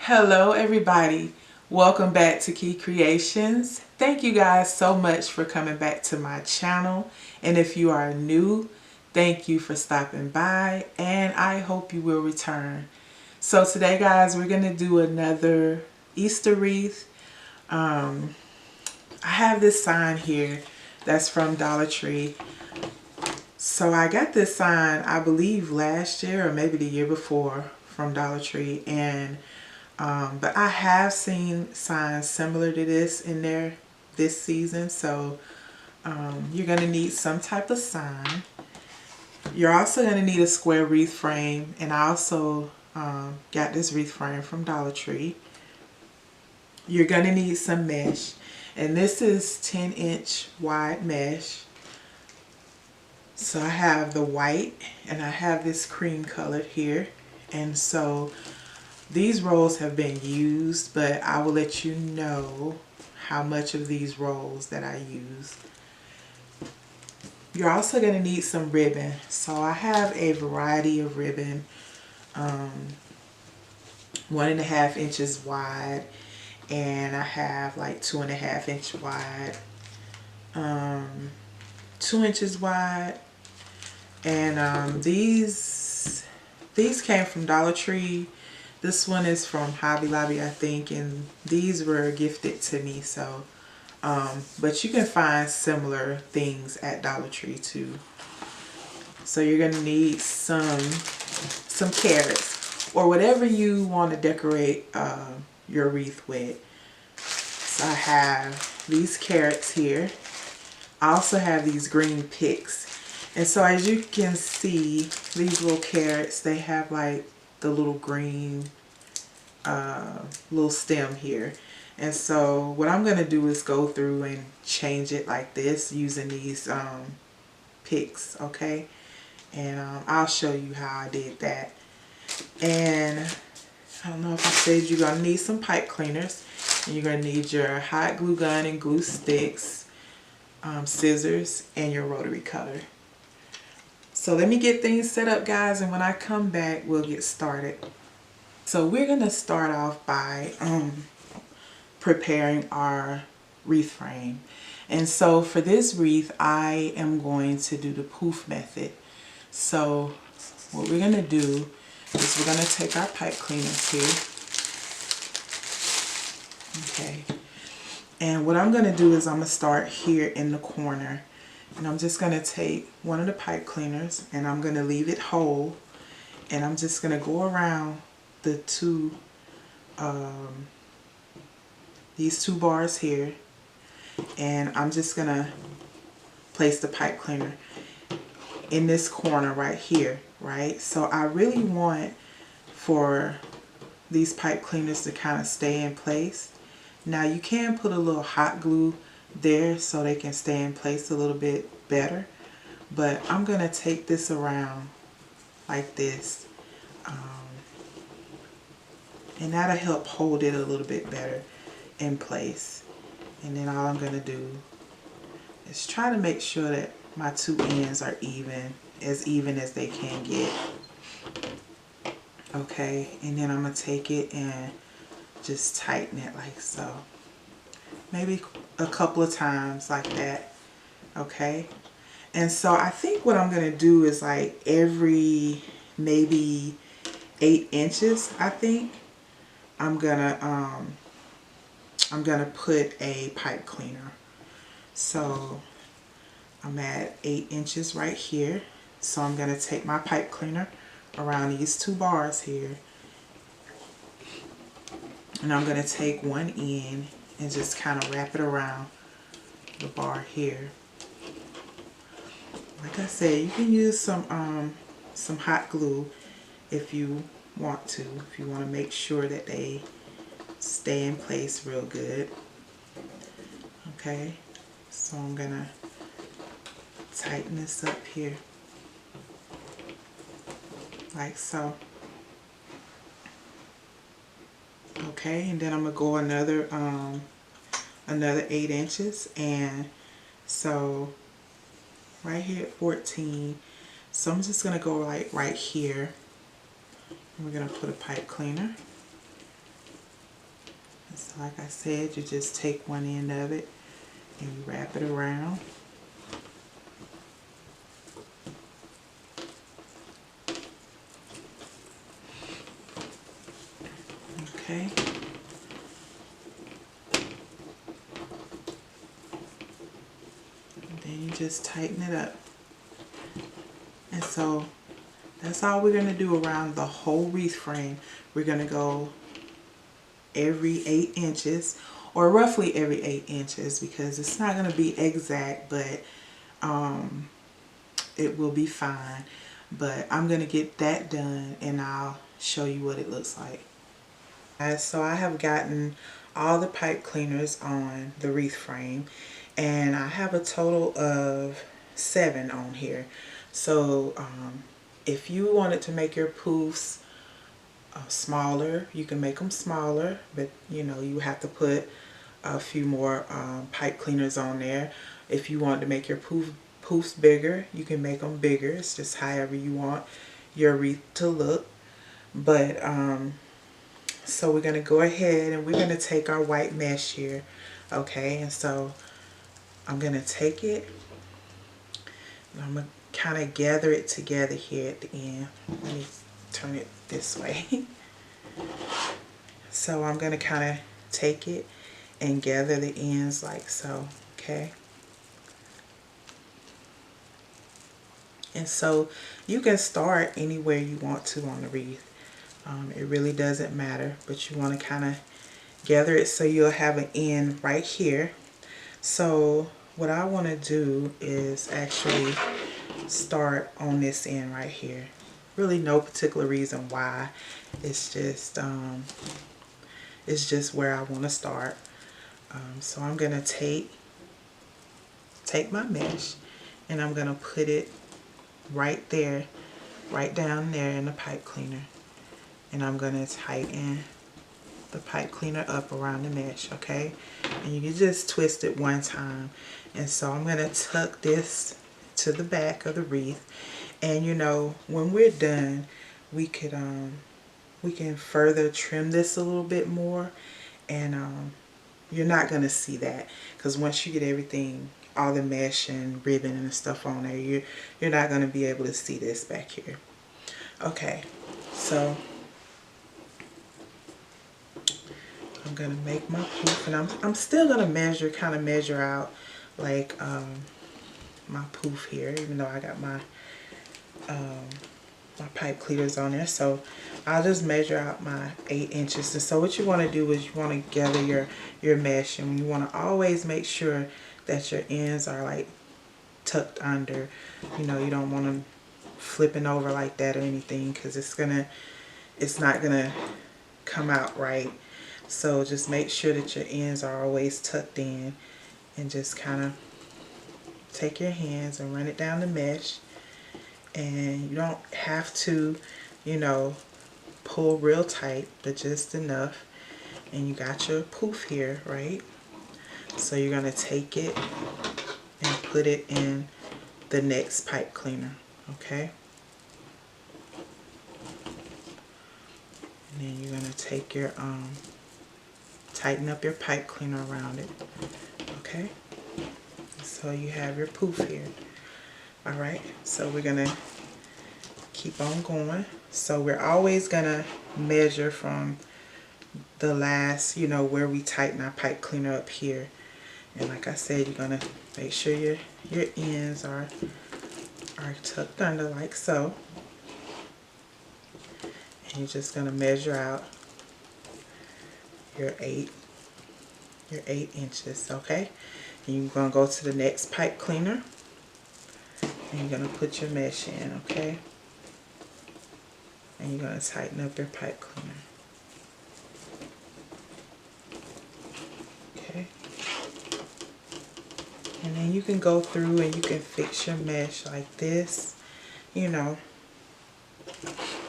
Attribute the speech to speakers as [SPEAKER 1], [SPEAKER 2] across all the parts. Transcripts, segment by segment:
[SPEAKER 1] Hello everybody, welcome back to Key Creations. Thank you guys so much for coming back to my channel, and if you are new, thank you for stopping by, and I hope you will return. So today guys, we're going to do another Easter wreath. I have this sign here that's from Dollar Tree. So I got this sign, I believe last year or maybe the year before, from Dollar Tree, and but I have seen signs similar to this in there this season. So you're going to need some type of sign. You're also going to need a square wreath frame, and I also got this wreath frame from Dollar Tree. You're going to need some mesh, and this is 10-inch wide mesh. So I have the white and I have this cream colored here, and so these rolls have been used, but I will let you know how much of these rolls that I use. You're also going to need some ribbon. So I have a variety of ribbon, 1.5 inches wide, and I have like 2.5 inch wide, 2 inches wide, and these came from Dollar Tree. This one is from Hobby Lobby, I think, and these were gifted to me. So, but you can find similar things at Dollar Tree too. So you're gonna need some carrots or whatever you want to decorate your wreath with. So I have these carrots here. I also have these green picks, and so as you can see, these little carrots, they have like the little green little stem here. And so what I'm going to do is go through and change it like this using these picks, okay? And I'll show you how I did that. And I don't know if I said you're going to need some pipe cleaners, and you're going to need your hot glue gun and glue sticks, scissors, and your rotary cutter. So let me get things set up guys, and when I come back we'll get started. So we're going to start off by preparing our wreath frame. And so for this wreath I am going to do the poof method. So what we're going to do is we're going to take our pipe cleaners here. Okay. And what I'm going to do is I'm going to start here in the corner. And I'm just going to take one of the pipe cleaners and I'm going to leave it whole. And I'm just going to go around the these two bars here. And I'm just going to place the pipe cleaner in this corner right here, right? So I really want for these pipe cleaners to kind of stay in place. Now you can put a little hot glue there so they can stay in place a little bit better, but I'm gonna take this around like this, and that'll help hold it a little bit better in place. And then all I'm gonna do is try to make sure that my two ends are even as they can get. Okay, and then I'm gonna take it and just tighten it like so. Maybe a couple of times like that. Okay. And so I think what I'm going to do is like every maybe 8 inches, I think, I'm going to put a pipe cleaner. So I'm at 8 inches right here. So I'm going to take my pipe cleaner around these two bars here. And I'm going to take one end and just kind of wrap it around the bar here. Like I said, you can use some hot glue if you want to. If you want to make sure that they stay in place real good. Okay, so I'm gonna tighten this up here like so. Okay, and then I'm gonna go another 8 inches, and so right here at 14. So I'm just gonna go like right here, and we're gonna put a pipe cleaner So like I said, you just take one end of it and you wrap it around. Okay. And then you just tighten it up. And so that's all we're going to do around the whole wreath frame. We're going to go every 8 inches, or roughly every 8 inches, because it's not going to be exact, but it will be fine. But I'm going to get that done and I'll show you what it looks like. So I have gotten all the pipe cleaners on the wreath frame, and I have a total of 7 on here. So if you wanted to make your poofs smaller, you can make them smaller, but you know, you have to put a few more pipe cleaners on there. If you want to make your poofs bigger, you can make them bigger. It's just however you want your wreath to look. But so we're going to go ahead and we're going to take our white mesh here. Okay, and so I'm going to take it and I'm going to kind of gather it together here at the end. Let me turn it this way. So I'm going to kind of take it and gather the ends like so. Okay. And so you can start anywhere you want to on the wreath. It really doesn't matter, but you want to kind of gather it so you'll have an end right here. So what I want to do is actually start on this end right here. Really no particular reason why. It's just where I want to start. So I'm going to take my mesh and I'm going to put it right there, right down there in the pipe cleaner. And I'm going to tighten the pipe cleaner up around the mesh, okay? And you can just twist it one time. And so I'm going to tuck this to the back of the wreath. And you know, when we're done, we can further trim this a little bit more. And you're not going to see that, because once you get everything, all the mesh and ribbon and stuff on there, you're not going to be able to see this back here. Okay, so I'm gonna make my poof, and I'm still gonna kind of measure out like my poof here, even though I got my my pipe cleaners on there. So I'll just measure out my 8 inches. And so what you want to do is you want to gather your mesh, and you want to always make sure that your ends are like tucked under. You know, you don't want them flipping over like that or anything, because it's not gonna come out right. So just make sure that your ends are always tucked in, and just kind of take your hands and run it down the mesh. And you don't have to, you know, pull real tight, but just enough. And you got your poof here, right? So you're going to take it and put it in the next pipe cleaner, okay? And then you're going to take your tighten up your pipe cleaner around it, okay? So you have your poof here. All right, so we're gonna keep on going. So we're always gonna measure from the last, you know, where we tighten our pipe cleaner up here. And like I said, you're gonna make sure your ends are tucked under like so. And you're just gonna measure out your 8 inches, okay? And you're gonna go to the next pipe cleaner, and you're gonna put your mesh in, okay? And you're gonna tighten up your pipe cleaner, okay? And then you can go through and you can fix your mesh like this. You know,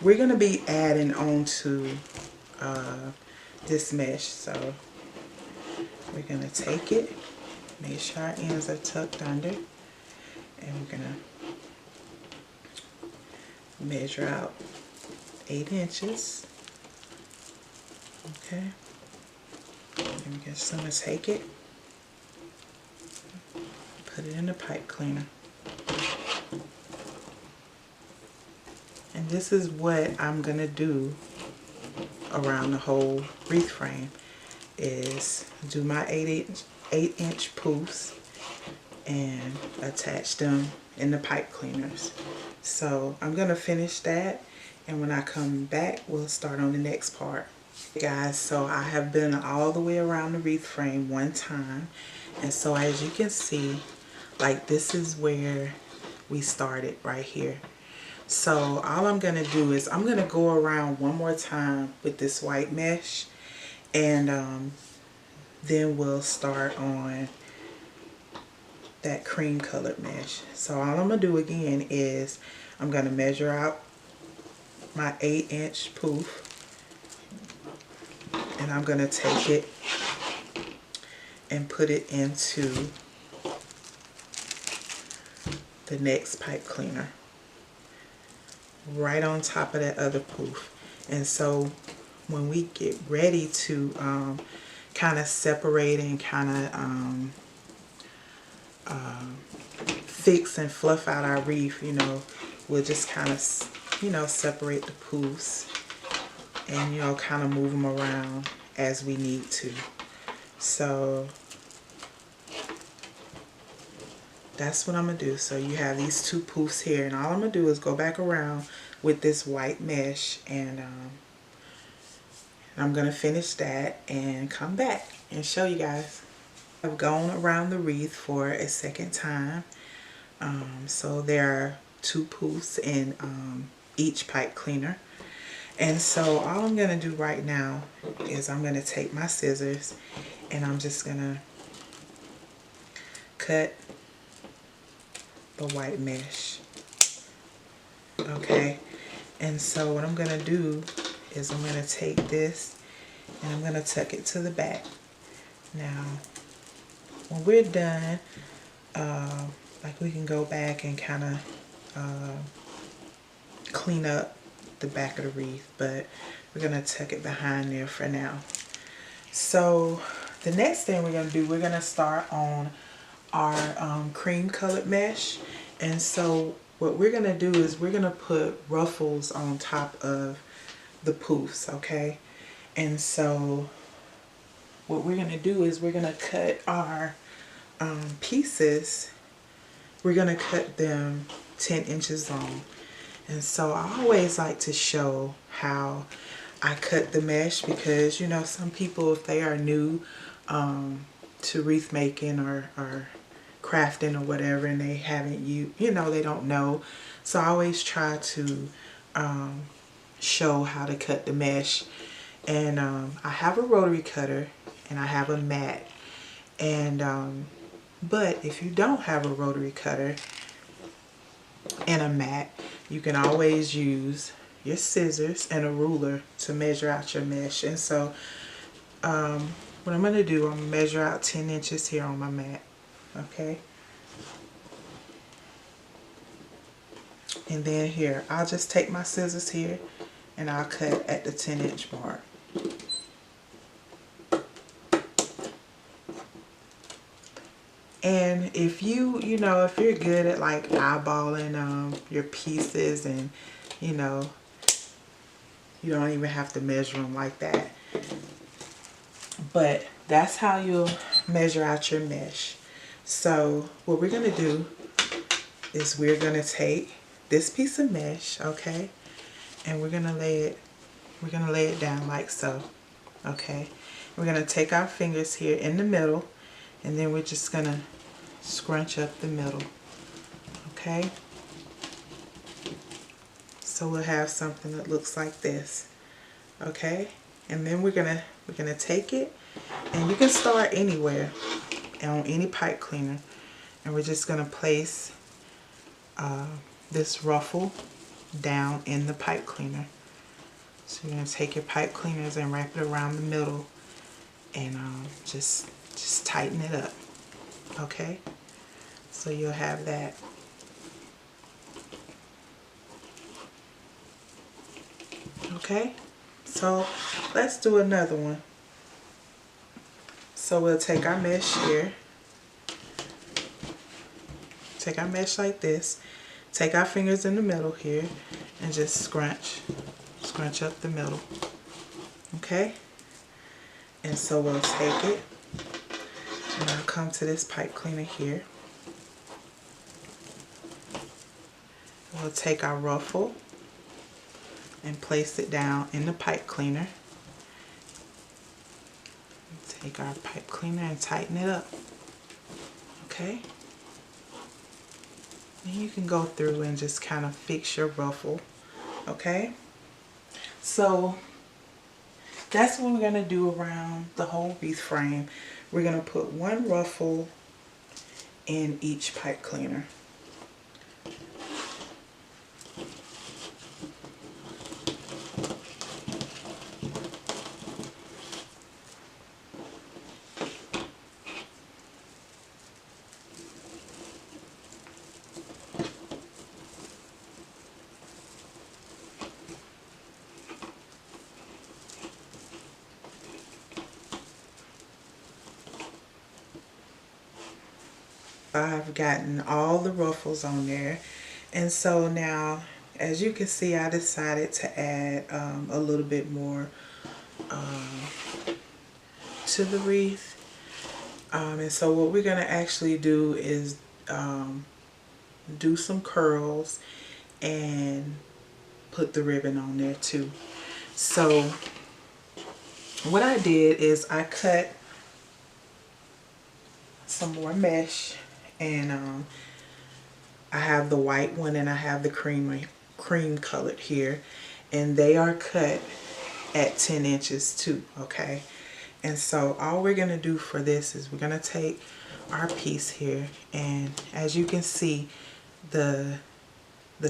[SPEAKER 1] we're gonna be adding on to this mesh, so we're gonna take it, make sure our ends are tucked under, and we're gonna measure out 8 inches, okay? And we're just gonna take it, put it in the pipe cleaner. And this is what I'm gonna do around the whole wreath frame, is do my 8-inch poofs and attach them in the pipe cleaners. So I'm gonna finish that, and when I come back we'll start on the next part. Guys, so I have been all the way around the wreath frame one time, and so as you can see, like, this is where we started right here. So all I'm gonna do is I'm gonna go around one more time with this white mesh, and then we'll start on that cream colored mesh. So all I'm gonna do again is I'm gonna measure out my 8-inch poof, and I'm gonna take it and put it into the next pipe cleaner right on top of that other poof. And so when we get ready to kind of separate and kind of fix and fluff out our wreath, you know, we'll just kind of, you know, separate the poofs and, you know, kind of move them around as we need to. So that's what I'm gonna do. So you have these two poofs here, and all I'm gonna do is go back around with this white mesh, and I'm gonna finish that and come back and show you guys. I've gone around the wreath for a second time. So there are two poofs in each pipe cleaner. And so all I'm gonna do right now is I'm gonna take my scissors and I'm just gonna cut the white mesh. Okay, and so what I'm gonna do is I'm gonna take this and I'm gonna tuck it to the back. Now when we're done, like, we can go back and kind of clean up the back of the wreath, but we're gonna tuck it behind there for now. So the next thing we're gonna do, we're gonna start on our cream colored mesh. And so what we're gonna do is we're gonna put ruffles on top of the poofs, okay? And so what we're gonna do is we're gonna cut our pieces, we're gonna cut them 10 inches long. And so I always like to show how I cut the mesh, because, you know, some people, if they are new to wreath making or crafting or whatever, and they haven't, you know, they don't know. So I always try to show how to cut the mesh. And I have a rotary cutter and I have a mat. And but if you don't have a rotary cutter and a mat, you can always use your scissors and a ruler to measure out your mesh. And so what I'm going to do, I'm going to measure out 10 inches here on my mat. Okay. And then here, I'll just take my scissors here and I'll cut at the 10-inch mark. And if you know, if you're good at like eyeballing your pieces, and, you know, you don't even have to measure them like that. But that's how you'll measure out your mesh. So what we're going to do is we're going to take this piece of mesh, okay, and we're going to lay it down like so. Okay, we're going to take our fingers here in the middle, and then we're just going to scrunch up the middle. Okay, so we'll have something that looks like this. Okay, and then we're gonna take it, and you can start anywhere on any pipe cleaner, and we're just gonna place this ruffle down in the pipe cleaner. So you're gonna take your pipe cleaners and wrap it around the middle, and just tighten it up. Okay, so you'll have that. Okay, so let's do another one. So we'll take our mesh here, take our mesh like this, take our fingers in the middle here, and just scrunch up the middle, okay? And so we'll take it, and I'll come to this pipe cleaner here. We'll take our ruffle and place it down in the pipe cleaner. Take our pipe cleaner and tighten it up, okay? And you can go through and just kind of fix your ruffle, okay? So that's what we're going to do around the whole wreath frame. We're going to put one ruffle in each pipe cleaner. I've gotten all the ruffles on there, and so now, as you can see, I decided to add a little bit more to the wreath, and so what we're going to actually do is do some curls and put the ribbon on there too. So what I did is I cut some more mesh, and I have the white one and I have the cream colored here, and they are cut at 10 inches too, okay? And so all we're gonna do for this is we're gonna take our piece here, and as you can see, the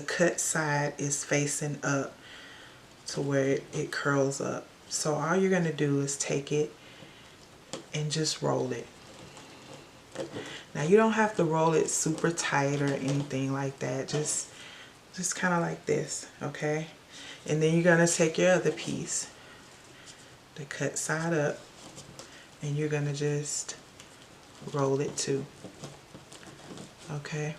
[SPEAKER 1] cut side is facing up to where it curls up. So all you're gonna do is take it and just roll it. Now you don't have to roll it super tight or anything like that, just kind of like this, okay? And then you're gonna take your other piece, the cut side up, and you're gonna just roll it too, okay?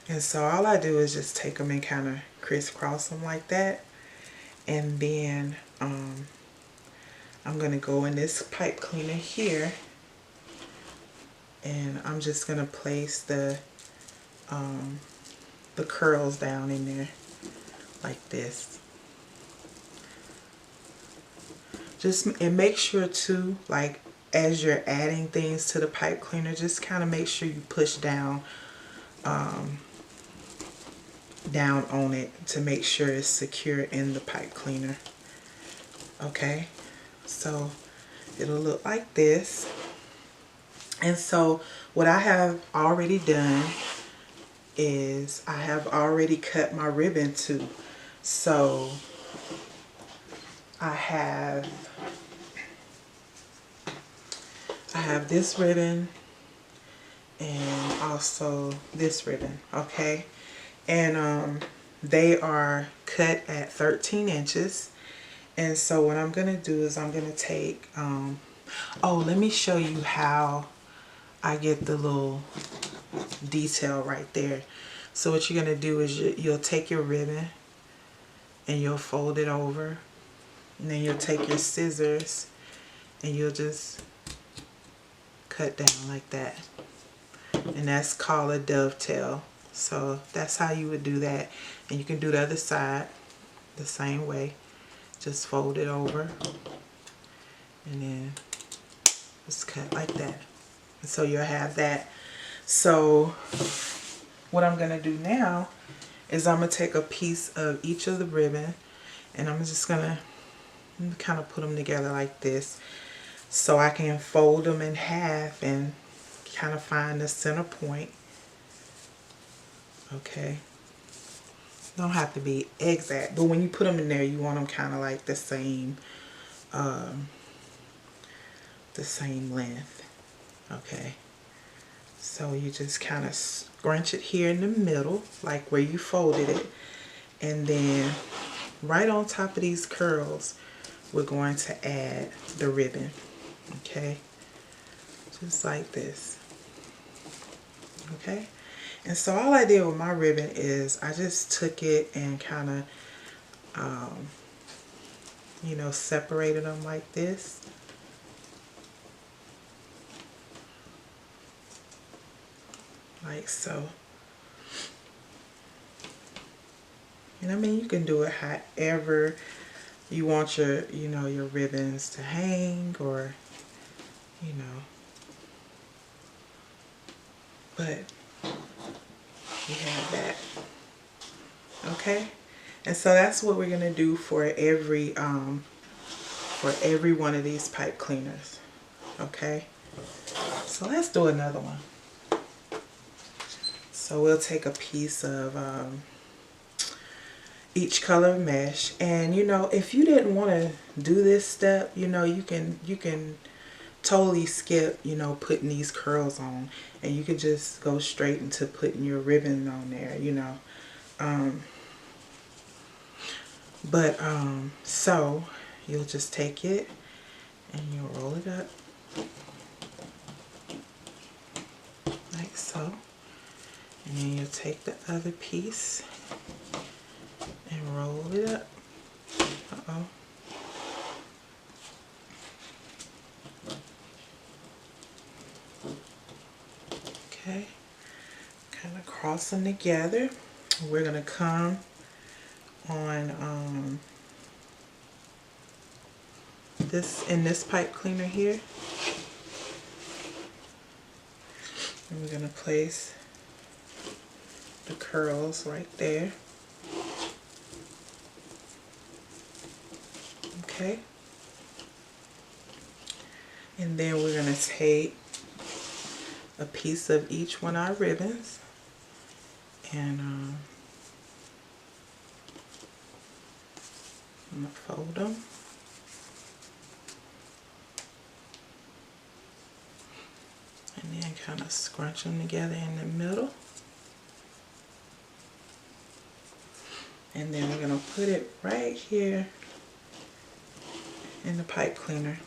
[SPEAKER 1] And so all I do is just take them and kind of crisscross them like that, and then I'm gonna go in this pipe cleaner here, and I'm just gonna place the curls down in there like this. And make sure too, like as you're adding things to the pipe cleaner, just kind of make sure you push down down on it to make sure it's secure in the pipe cleaner, okay? So it'll look like this. And so what I have already done is I have already cut my ribbon too. So I have this ribbon and also this ribbon, okay? And they are cut at 13 inches. And so what I'm going to do is I'm going to take, oh, let me show you how I get the little detail right there. So what you're going to do is you'll take your ribbon and you'll fold it over. And then you'll take your scissors and you'll just cut down like that. And that's called a dovetail. So that's how you would do that. And you can do the other side the same way. Just fold it over and then just cut like that. And so you'll have that. So what I'm going to do now is I'm going to take a piece of each of the ribbon, and I'm just going to kind of put them together like this so I can fold them in half and kind of find the center point. Okay. Don't have to be exact, but when you put them in there, you want them kind of like the same length. Okay. So you just kind of scrunch it here in the middle, like where you folded it, and then right on top of these curls, we're going to add the ribbon. Okay, just like this. Okay, and so all I did with my ribbon is I just took it and kind of you know, separated them like this. Like so. And I mean, you can do it however you want your, you know, your ribbons to hang, or, you know, but you have that. Okay, and so that's what we're gonna do for every one of these pipe cleaners. Okay, so let's do another one. So we'll take a piece of each color mesh, and you know, if you didn't want to do this step, you know, you can totally skip, you know, putting these curls on, and you could just go straight into putting your ribbon on there, you know. So you'll just take it and you'll roll it up like so, and then you'll take the other piece and roll it up. Uh-oh. Okay, kind of cross them together. We're going to come on this pipe cleaner here, and we're going to place the curls right there. Okay, and then we're going to take a piece of each one of our ribbons, and I'm going to fold them. And then kind of scrunch them together in the middle. And then we're going to put it right here in the pipe cleaner.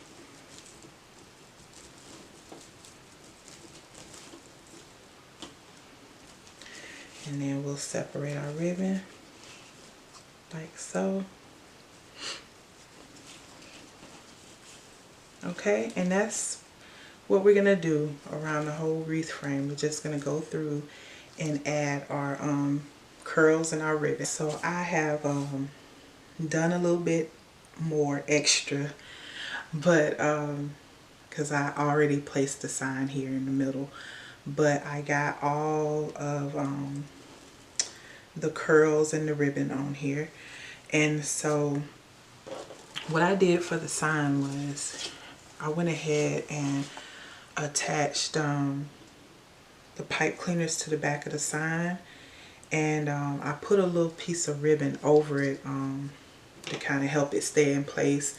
[SPEAKER 1] And then we'll separate our ribbon like so. Okay, and that's what we're gonna do around the whole wreath frame. We're just gonna go through and add our curls and our ribbon. So I have done a little bit more extra, but because I already placed the sign here in the middle, but I got all of the curls and the ribbon on here. And so what I did for the sign was I went ahead and attached the pipe cleaners to the back of the sign, and I put a little piece of ribbon over it to kind of help it stay in place.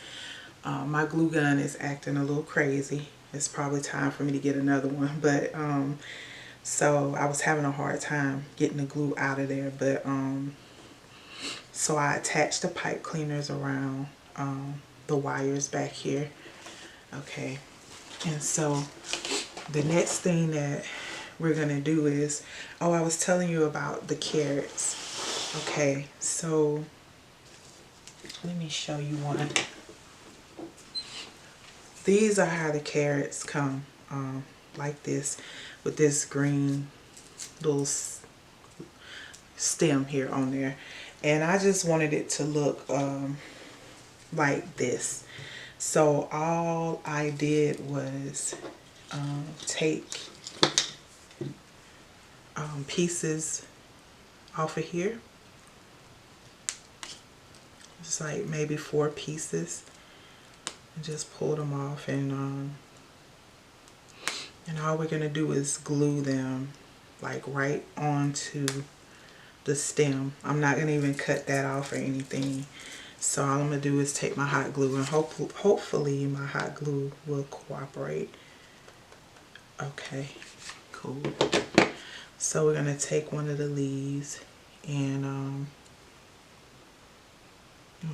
[SPEAKER 1] My glue gun is acting a little crazy. It's probably time for me to get another one, but so I was having a hard time getting the glue out of there, but so I attached the pipe cleaners around the wires back here. Okay, and so the next thing that we're gonna do is, oh, I was telling you about the carrots. Okay, so let me show you one. These are how the carrots come, like this, with this green little stem here on there. And I just wanted it to look like this. So all I did was take pieces off of here. Just like maybe 4 pieces. And just pull them off, and all we're going to do is glue them like right onto the stem. I'm not going to even cut that off or anything. So all I'm going to do is take my hot glue, and hopefully my hot glue will cooperate. Okay, cool. So we're going to take one of the leaves, and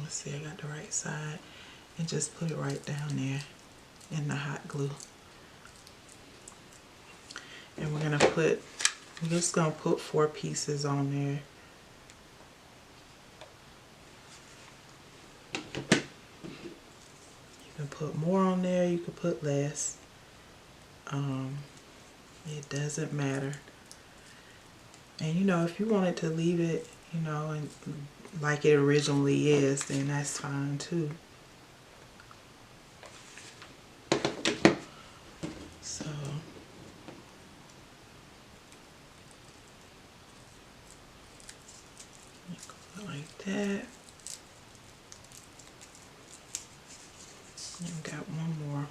[SPEAKER 1] let's see, I got the right side. and just put it right down there in the hot glue. And we're just gonna put 4 pieces on there. You can put more on there, you can put less. It doesn't matter. And you know, if you wanted to leave it, you know, and like it originally is, then that's fine too. So like that. And got one more.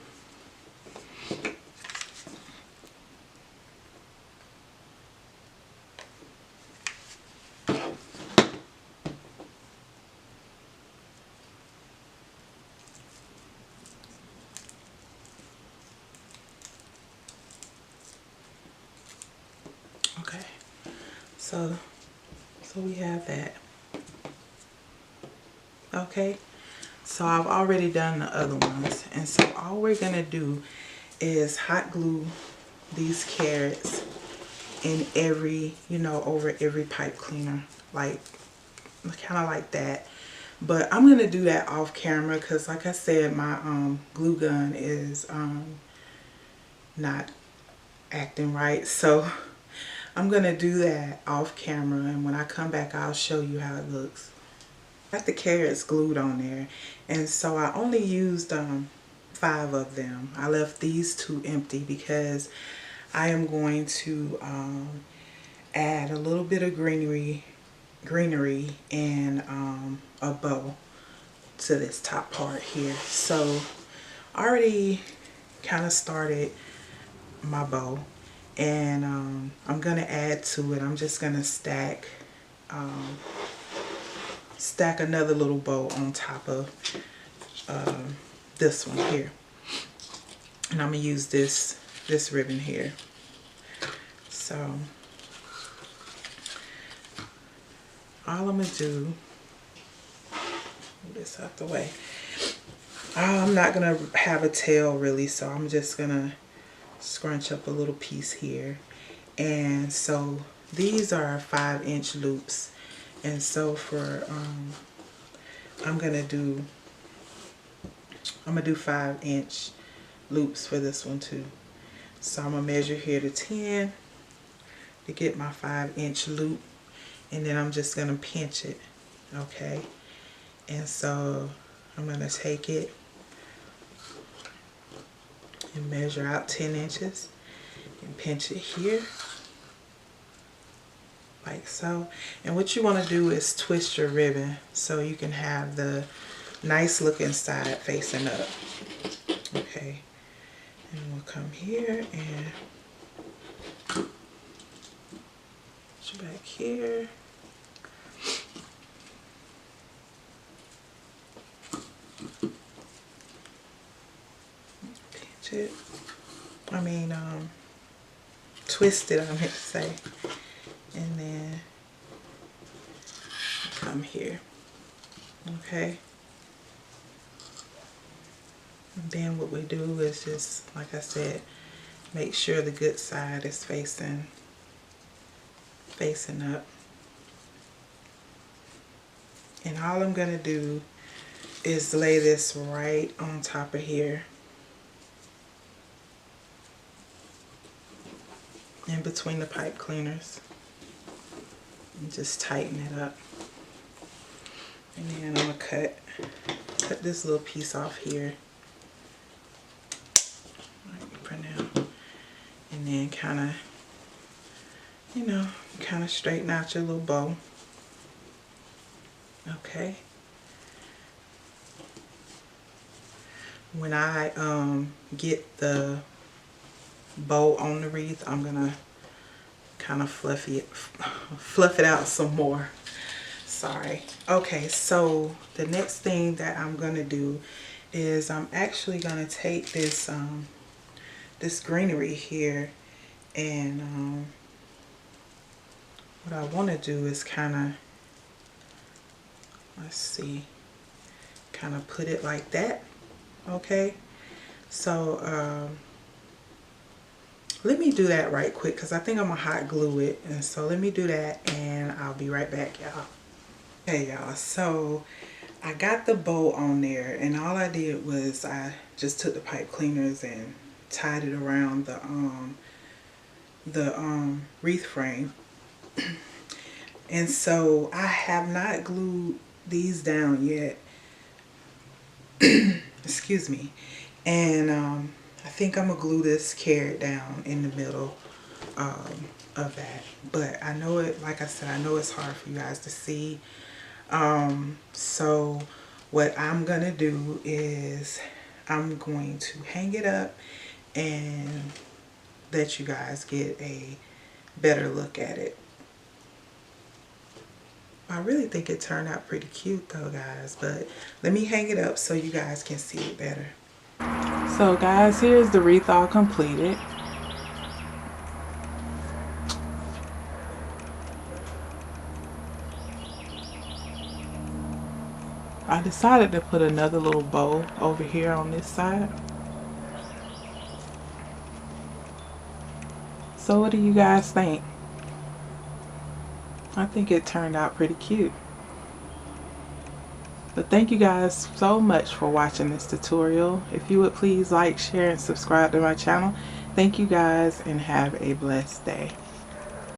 [SPEAKER 1] Okay, so we have that. Okay, so I've already done the other ones, and so all we're gonna do is hot glue these carrots in every, you know, over every pipe cleaner, like kind of like that. But I'm gonna do that off camera because, like I said, my glue gun is not acting right, so I'm gonna do that off camera, and when I come back I'll show you how it looks. Got the carrots glued on there, and so I only used 5 of them. I left these 2 empty because I am going to add a little bit of greenery and a bow to this top part here. So I already kind of started my bow, and I'm gonna add to it. I'm just gonna stack another little bow on top of this one here, and I'm gonna use this ribbon here. So all I'm gonna do, move this out the way. I'm not gonna have a tail really, so I'm just gonna scrunch up a little piece here. And so these are 5-inch loops, and so for I'm gonna do 5-inch loops for this one too. So I'm gonna measure here to 10 to get my 5-inch loop, and then I'm just gonna pinch it. Okay, and so I'm gonna take it and measure out 10 inches and pinch it here like so. And what you want to do is twist your ribbon so you can have the nice looking side facing up. Okay, and we'll come here and put you back here. Pinch it. I mean, twist it, I meant to say. And then come here. Okay. And then what we do is just, like I said, make sure the good side is facing up. And all I'm gonna do is lay this right on top of here, in between the pipe cleaners, and just tighten it up. And then I'm gonna cut this little piece off here for now, and then kind of, you know, kind of straighten out your little bow. Okay. When I get the bow on the wreath, I'm gonna kind of fluff it out some more. Sorry. Okay, so the next thing that I'm gonna do is I'm actually gonna take this this greenery here, and what I want to do is kind of, let's see, kind of put it like that, Okay, so let me do that right quick because I think I'm gonna hot glue it, and so let me do that and I'll be right back, y'all. Okay, y'all, so I got the bow on there, and all I did was I just took the pipe cleaners and tied it around the wreath frame. And so I have not glued these down yet. Excuse me. And I think I'm gonna glue this carrot down in the middle of that. But I know it, like I said, I know it's hard for you guys to see. So what I'm gonna do is I'm going to hang it up and let you guys get a better look at it. I really think it turned out pretty cute though, guys, but let me hang it up so you guys can see it better. So guys, here's the wreath all completed. I decided to put another little bow over here on this side. So what do you guys think? I think it turned out pretty cute. But thank you guys so much for watching this tutorial. If you would please like, share, and subscribe to my channel. Thank you guys and have a blessed day.